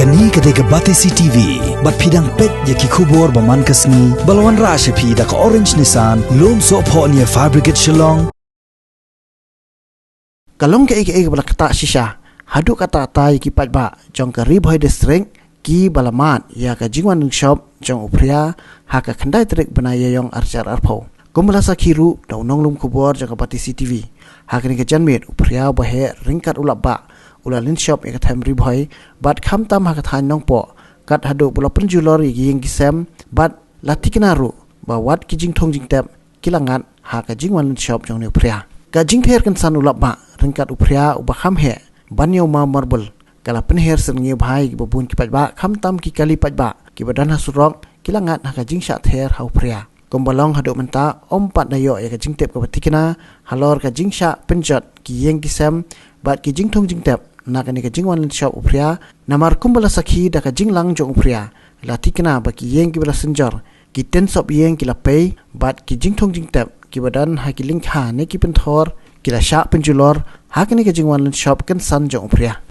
Kani kadega Batisi TV, bat pidang pet yaki kubor baman kasni, balawan rasha pi da ka orange Nissan, lom so po niya fabricate shillong. Kalong ke ege bala kata shisha, hadu kata ta yaki patba, jong ka ribhoy district, ki balamat ya ka jingwan shop, jong upria, haka kandai trek banaya yong arjar arpo. Kumbala sa kiru, daw nong lum kubor jong ka Batisi TV, haka ni ka janmit, upria bahe ringkat ulap ba, ulalin shop ya ka tham ribhoy, bat kham tam haka than nong po, kat hadu bula penjulor yaki yang gisem, bat latikinaru, ba wat ki jing thong jing tep, kilangat, haka jingwan shop jong ni upria. Ka jing ther kan san ulap ba, ringkat upria uba kham he, banyo ma marbel, kala penher serngi bhai ki babun ki patba, kham tam ki kali patba, ki badan hasurok, kilangat haka jing syak ther ha upria. Kombalong hadu menta ompat dayo ya ka jing tep ka batikina, halor ka jing syak penjat ki yang kisem, bat ki jing thong jing tep, nakani ka jing wan shop upria, namar kumbala sakhi da ka jing lang jong upria, latikina ba ki yang ki bala senjor, ki ten sop yang ki lapay, bat ki jing thong jing tep, ki badan ha ki link ha ne ki penthor, ki la syak penjulor, hakani ka jing wan shop kan san jong upria.